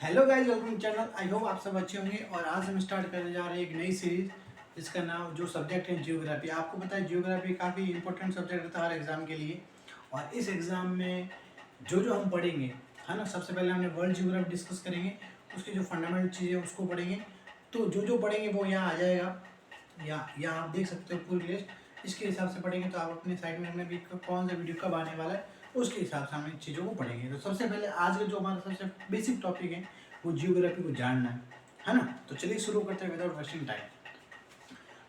Hello guys, welcome channel. I hope आप सब अच्छे होंगे। और आज हम स्टार्ट करने जा रहे हैं एक नई सीरीज जिसका नाम जो सब्जेक्ट है जियोग्राफी। आपको पता है जियोग्राफी काफ़ी इंपॉर्टेंट सब्जेक्ट होता है हर एग्ज़ाम के लिए। और इस एग्ज़ाम में जो हम पढ़ेंगे है ना, सबसे पहले हमने वर्ल्ड जियोग्राफी डिस्कस करेंगे, उसकी जो फंडामेंटल चीज़ें उसको पढ़ेंगे। तो जो पढ़ेंगे वो यहाँ आ जाएगा, या यहाँ आप देख सकते हो पूरी लिस्ट। इसके हिसाब से पढ़ेंगे तो आप अपने साइड में भी कौन सा वीडियो कब आने वाला है उसके हिसाब से हम इन चीज़ों को पढ़ेंगे। तो सबसे पहले आज का जो हमारा सबसे बेसिक टॉपिक है वो जियोग्राफी को जानना है ना। तो चलिए शुरू करते हैं विदाउट वेस्टिंग टाइम।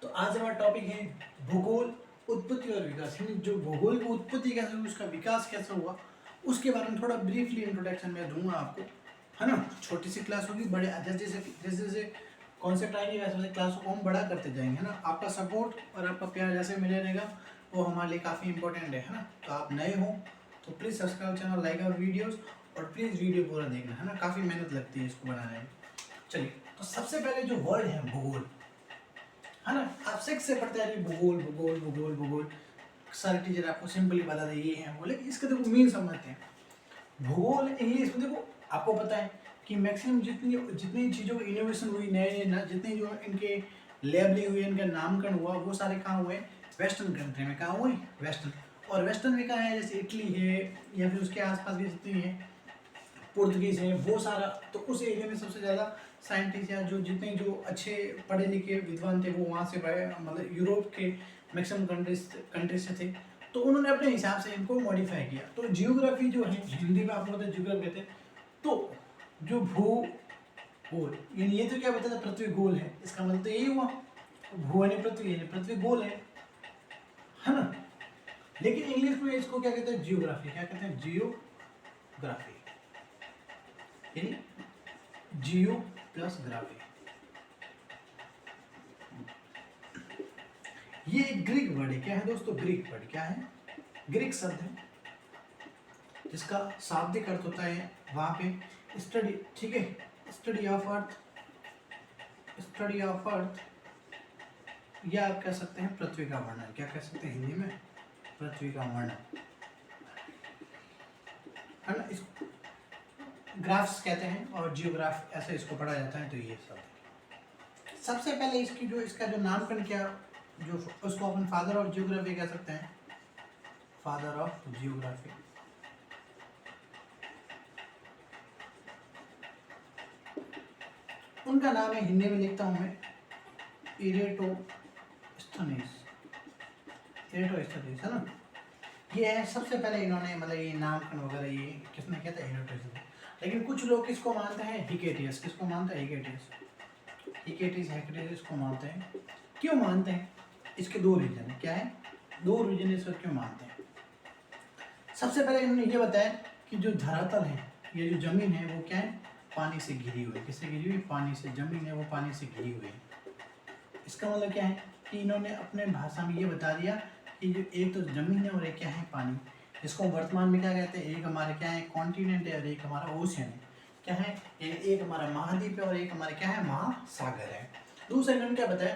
तो आज हमारा टॉपिक है भूगोल, उत्पत्ति और विकास। यानी जो भूगोल की उत्पत्ति कैसे हुई, उसका विकास कैसे हुआ, उसके बारे में थोड़ा ब्रीफली इंट्रोडक्शन मैं दूंगा आपको, है ना। छोटी सी क्लास होगी, बड़े जैसे जैसे कॉन्सेप्ट आएंगे वैसे वैसे क्लास को हम बड़ा करते जाएंगे, है ना। आपका सपोर्ट और आपका प्यार जैसे मिले रहेगा वो हमारे लिए काफ़ी इंपॉर्टेंट है ना। तो आप नए हो तो please subscribe channel, like our videos और प्लीज़ वीडियो पूरा देखना, है ना। काफ़ी मेहनत लगती है इसको बनाने में। चलिए, तो सबसे पहले जो वर्ड है भूगोल, है ना। आप सेक्स से पढ़ते हैं भूगोल भूगोल भूगोल भूगोल, सारे टीचर आपको सिंपली बता दे ये है वो, लेकिन इसका देखो मीन समझते हैं। भूगोल इंग्लिश में देखो, आपको पता है कि मैक्सिमम जितनी जितनी चीज़ों की इनोवेशन हुई, नए नए जितनी जो इनके लेबलिंग हुई, इनका नामकरण हुआ, वो सारे कहाँ हुए? वेस्टर्न कंट्री में। कहाँ हुए? वेस्टर्न। और वेस्टर्न में कहाँ है? जैसे इटली है या फिर उसके आसपास की जितनी है, पुर्तगीज़ है, वो सारा। तो उस एरिया में सबसे ज़्यादा साइंटिस्ट या जो जितने जो अच्छे पढ़े लिखे विद्वान थे वो वहाँ से मतलब यूरोप के मैक्सिमम कंट्रीज से थे। तो उन्होंने अपने हिसाब से इनको मॉडिफाई किया। तो जियोग्राफी जो है, हिंदी में आप लोग जियोग्राफी कहते हैं। तो जो भूगोल, यानी ये तो क्या बताता है? पृथ्वी गोल है, इसका मतलब तो यही हुआ। भू यानी पृथ्वी, यानी पृथ्वी गोल है ना। लेकिन इंग्लिश में इसको क्या कहते हैं? जियोग्राफी। क्या कहते हैं? जियोग्राफी, यानी जियो प्लस ग्राफी। ये एक ग्रीक वर्ड है। क्या है दोस्तों? Greek word. क्या है? ग्रीक शब्द है जिसका शाब्दिक अर्थ होता है वहां पे स्टडी, ठीक है, study of earth, study of earth, या आप कह सकते हैं पृथ्वी का वर्णन। क्या कह सकते हैं हिंदी में? पृथ्वी का वर्णन, है ना। इस ग्राफ्स कहते हैं और जियोग्राफ ऐसे इसको पढ़ा जाता है। तो ये सब सबसे पहले इसकी जो इसका जो नामकरण किया, जो उसको अपन फादर ऑफ जियोग्राफी कह सकते हैं, फादर ऑफ जियोग्राफी। उनका नाम है, हिंदी में लिखता हूं मैं, इरेटोस्थनीज। इरेटोस्थनीज, है ना। ये है सबसे पहले इन्होंने मतलब ये नामकरण वगैरह ये किसने किया था? इरेटोस्थनीज। लेकिन कुछ लोग किसको मानते हैं? हिकेटियस। किसको मानते हैं? हिकेटियस। हिकेटियस को मानते हैं। क्यों मानते हैं? इसके दो रीजन है। क्या है? दो रीजन इसको क्यों मानते हैं। सबसे पहले इन्होंने ये बताया कि जो धरातल है, ये जो जमीन है वो क्या है? पानी से घिरी हुई। किससे घिरी हुई? पानी से। जमीन है वो पानी से घिरी हुई है। इसका मतलब क्या है कि इन्होंने अपने भाषा में ये बता दिया कि जो एक तो जमीन है और एक क्या है? पानी। इसको वर्तमान में क्या कहते हैं? एक हमारे क्या है? कॉन्टिनेंट है और एक हमारा ओशियन है। क्या है? एक हमारा महाद्वीप है और एक हमारा क्या है? महासागर है। दूसरा इन्होंने क्या बताया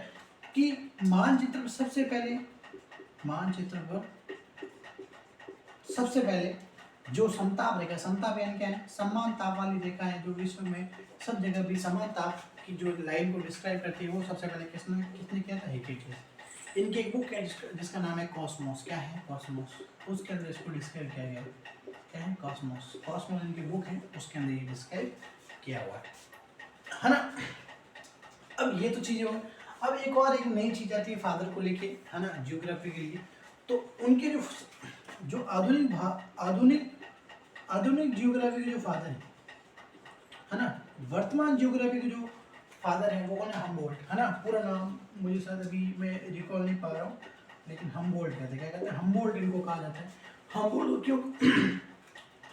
कि मानचित्र पर सबसे पहले, मानचित्र पर सबसे पहले जो समताप रेखा, समताप यानी क्या है? समान ताप वाली रेखा है जो विश्व में सब जगह भी समान ताप की जो लाइन को डिस्क्राइब करती है, वो सबसे पहले किसने किसने किया था? हिकेटियस। इनकी एक बुक है जिसका नाम है कॉस्मोस। क्या है? कॉस्मोस। उसके अंदर इसको डिस्क्राइब किया गया है। क्या है? कॉस्मोस। कॉस्मोस इनकी बुक है, उसके अंदर ये डिस्क्राइब किया हुआ है ना। अब ये तो चीज़ें हो। अब एक और एक नई चीज़ आती है फादर को लेके, है ना, जियोग्राफी के लिए। तो उनके जो आधुनिक आधुनिक जियोग्राफी के जो फादर है ना, वर्तमान जियोग्राफी के जो फादर है वो कौन है? हम्बोल्ट, है ना। पूरा नाम मुझे शायद अभी मैं रिकॉल नहीं पा रहा हूँ, लेकिन हम्बोल्ट कहते हैं। क्या कहते हैं? हम्बोल्ट इनको कहा जाता है। हम्बोल्ट को क्यों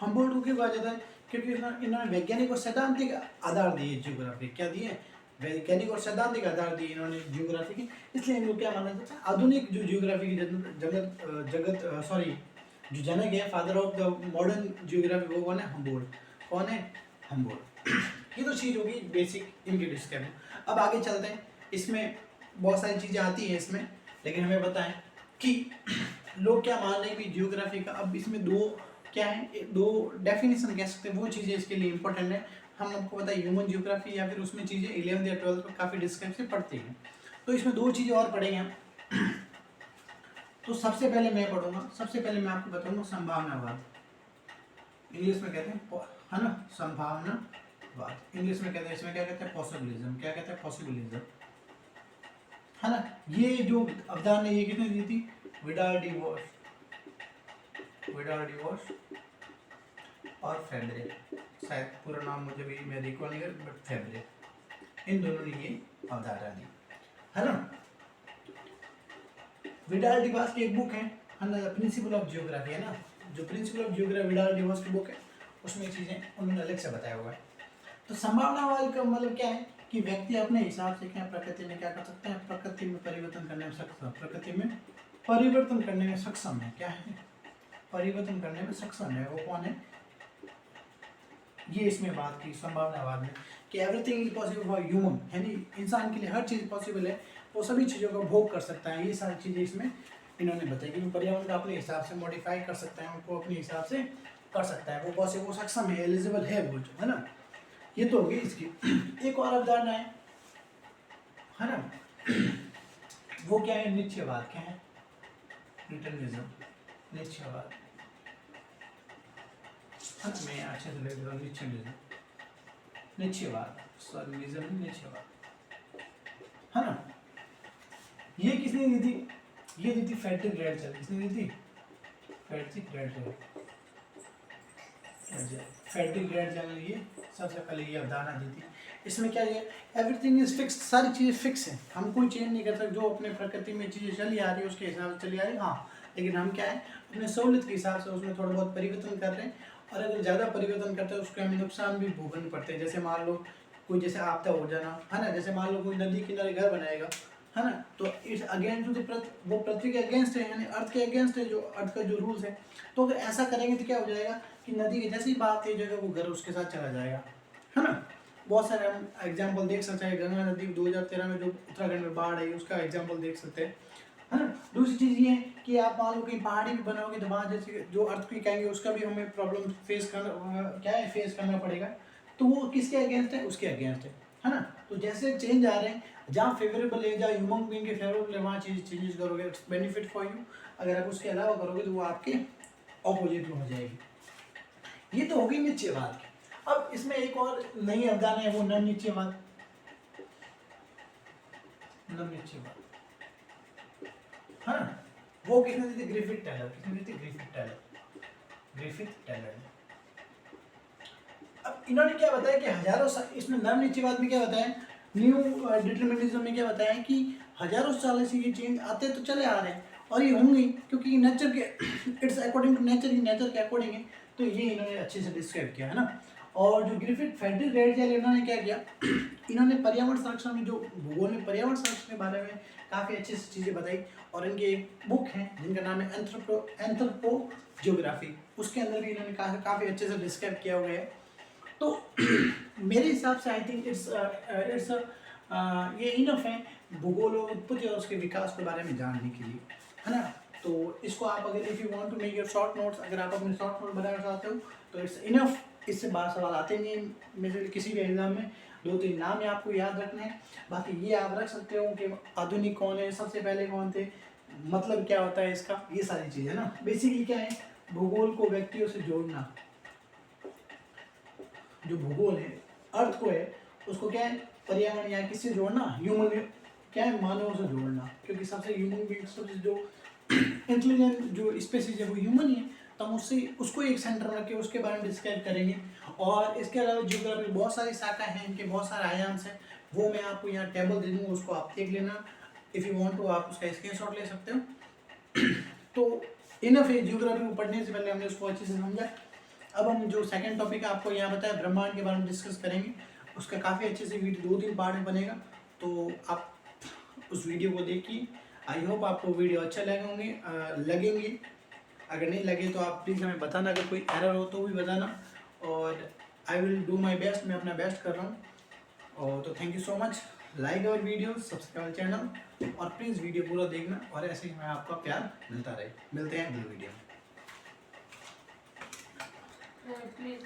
हम्बोल्ट को क्यों कहा जाता है? क्योंकि इन्होंने वैज्ञानिक और सैद्धांतिक आधार दिए जियोग्राफी। क्या दिए? वैज्ञानिक और सैद्धांतिक आधार दिए इन्होंने जियोग्राफी की। इसलिए इनको क्या माना जाता है? आधुनिक जो जियोग्राफी की जगत सॉरी जो जनक है, father of the modern geography, वो कौन है? हम्बोल्ट। कौन है? हम्बोल्ट। ये तो चीज़ होगी बेसिक इनके डिस्क्रिप्शन। अब आगे चलते हैं। इसमें बहुत सारी चीज़ें आती हैं इसमें, लेकिन हमें बताएं कि लोग क्या मान रहे हैं कि जियोग्राफी का। अब इसमें दो क्या है? दो डेफिनेशन कह सकते हैं, वो चीज़ें इसके लिए इंपॉर्टेंट है हम आपको पता है ह्यूमन जियोग्राफी या फिर उसमें चीज़ें 11th या 12th में काफ़ी डिस्क्राइब से पढ़ते हैं। तो इसमें 2 चीज़ें और पढ़ेंगे हम। तो सबसे पहले मैं पढ़ूंगा, सबसे पहले मैं आपको बताऊंगा संभावनावाद, इंग्लिश में कहते हैं है ना संभावनावाद, इंग्लिश में कहते हैं, इसमें क्या कहते हैं पॉसिबिलिज्म, क्या कहते हैं पॉसिबिलिज्म, है ना। ये जो अवधारणा ये किसने दी थी, विडाल डिवॉर्स और फेब्रे, शायद पूरा नाम मुझे भी मैं रिकॉल नहीं कर, बट फेब्रे, इन दोनों ने ये अवधारणा दी, है ना। विडाल डिवॉर्स की एक बुक है ना, प्रिंसिपल ऑफ जियोग्राफी, है ना, जो प्रिंसिपल ऑफ जियोग्राफी विडाल डिवॉर्स की बुक है, उसमें चीज़ें उन्होंने अलग से बताया हुआ है। तो संभावनावाद का मतलब क्या है कि व्यक्ति अपने हिसाब से क्या प्रकृति में क्या कर सकते हैं, प्रकृति में परिवर्तन करने में सक्षम, प्रकृति में परिवर्तन करने में सक्षम है, क्या है परिवर्तन करने में सक्षम है, वो कौन है, ये इसमें बात की संभावनावाद में कि everything is possible for human, यानी इंसान के लिए हर चीज़ पॉसिबल है, वो सभी चीज़ों का भोग कर सकता है। ये सारी चीज़ें इसमें इन्होंने बताई कि पर्यावरण को अपने हिसाब से मॉडिफाई कर सकता है, उनको अपने हिसाब से कर सकता है, वो पॉसिबल, वो सक्षम है, एलिजिबल है वो, जो है ना। ये तो होगी इसकी। एक और अवधारणा है ना, वो क्या है, निश्चयवाद, क्या है डिटरमिनिज्म, निश्चयवाद, मैं अच्छे से लिख रहा हूँ, निश्चयवाद, है ना। ये किसने दी थी, ये दी थी फ्रेडरिक रेडजर, किसने दी थी, फ्रेडरिक रेडजर ने ये सबसे पहले ये अवधारणा दी थी। इसमें क्या है, एवरीथिंग इज फिक्स्ड, सारी चीज़ें फिक्स हैं, हम कोई चेंज नहीं कर सकते, जो अपने प्रकृति में चीज़ें चली आ रही है उसके हिसाब से चली आ रही है, हाँ, लेकिन हम क्या है अपने सहूलियत के हिसाब से उसमें थोड़ा बहुत परिवर्तन कर रहे हैं, और अगर ज़्यादा परिवर्तन करते हैं उसके हमें नुकसान भी भोगने पड़ते हैं। जैसे मान लो कोई जैसे आपदा हो जाना, है ना, जैसे मान लो कोई नदी किनारे घर बनाएगा, है ना, तो इट्स अगेंस्ट टू द वो पृथ्वी के अगेंस्ट है, यानी अर्थ के अगेंस्ट है, जो अर्थ का जो रूल्स है। तो अगर ऐसा करेंगे तो क्या हो जाएगा कि नदी की जैसी बात है जगह वो घर उसके साथ चला जाएगा, है ना। बहुत सारे हम एग्जाम्पल देख सकते हैं, गंगा नदी 2013 में जो उत्तराखंड में बाढ़ आई उसका एग्जाम्पल देख सकते हैं, है ना। दूसरी चीज़ ये है कि आप मान लो कहीं पहाड़ी भी बनाओगे तो वहाँ जैसे जो अर्थक्वेक आएंगे उसका भी हमें प्रॉब्लम फेस करना पड़ेगा। तो वो किसके अगेंस्ट है, उसके अगेंस्ट है ना। तो जैसे चेंज आ रहे हैं, जहाँ फेवरेबल है, जहाँ ह्यूमन बीइंग के फेवरेबल है, वहाँ चेंजेस करोगे, इट्स बेनिफिट फॉर यू। अगर आप उसके अलावा करोगे तो वो आपके ऑपोजिट में हो जाएगी। ये तो होगी निश्चयवाद की। अब इसमें एक और नई अवधारणा है, वो नन निश्चयवाद, हाँ, वो किसने दी थी, ग्रिफिथ टेलर, किसने दी थी, ग्रिफिथ टेलर। अब इन्होंने क्या बताया कि हजारों साल, इसमें नवनिश्चयवाद में क्या बताया, न्यू डिटरमिनिज्म में क्या बताया कि हजारों साल से ये चेंज आते तो चले आ रहे हैं और ये होंगे क्योंकि नेचर के इट्स अकॉर्डिंग टू नेचर, ये नेचर के अकॉर्डिंग है। तो ये इन्होंने अच्छे से डिस्क्राइब किया, है ना। और जो ग्रिफिथ फ्रेडरिक रेडजर इन्होंने क्या किया, इन्होंने पर्यावरण संरक्षण में, जो भूगोल में पर्यावरण संरक्षण के बारे में काफ़ी अच्छी सी चीज़ें बताई, और इनकी एक बुक है जिनका नाम है एंथ्रोपो जियोग्राफी, उसके अंदर भी इन्होंने काफ़ी अच्छे से डिस्क्राइब किया हुआ है। तो मेरे हिसाब से आई थिंक इट्स ये इनफ है भूगोल और उत्पत्ति और उसके विकास के बारे में जानने के लिए, है ना। तो इसको आप अगर if you want to make your short notes, अगर आप अपने शॉर्ट नोट बनाना चाहते हो तो इट्स इनफ। इससे बाहर सवाल आते नहीं मेरे किसी भी एग्जाम में, 2-3 नाम है आपको याद रखने हैं। बाकी ये आप रख सकते हो कि आधुनिक कौन है, सबसे पहले कौन थे, मतलब क्या होता है इसका, ये सारी चीज़ें ना। बेसिकली क्या है, भूगोल को व्यक्तियों से जोड़ना, जो भूगोल है अर्थ को है उसको क्या है पर्यावरण या किससे जोड़ना, ह्यूमन क्या है मानवों से जोड़ना, क्योंकि सबसे ह्यूमन बीइंग सबसे जो इंटेलिजेंट जो स्पीसीज है वो ह्यूमन ही है। तो हम उसको एक सेंटर में रख के उसके बारे में डिस्क्राइब करेंगे। और इसके अलावा जियोग्राफी बहुत सारी शाखा हैं, इनके बहुत सारे आयाम्स हैं, वो मैं आपको यहाँ टेबल दे दूँगा, उसको आप देख लेना। इफ़ यू वांट टू आप उसका स्क्रीनशॉट ले सकते हो। तो इनफ है, जियोग्राफी को पढ़ने से पहले हमने उसको अच्छे से समझा। अब हम जो सेकंड टॉपिक आपको यहाँ बताया ब्रह्मांड के बारे में डिस्कस करेंगे, उसका काफ़ी अच्छे से वीडियो 2-3 पार्ट में बनेगा, तो आप उस वीडियो को देखिए। आई होप आपको वीडियो अच्छा लगेंगे। अगर नहीं लगे तो आप प्लीज़ हमें बताना, अगर कोई एरर हो तो भी बताना, और I will do my best, मैं अपना बेस्ट कर रहा हूँ। और तो thank you so much, like our video, subscribe channel, और प्लीज़ वीडियो पूरा देखना, और ऐसे ही मैं आपका प्यार मिलता रहे। मिलते हैं अगली वीडियो में। प्लीज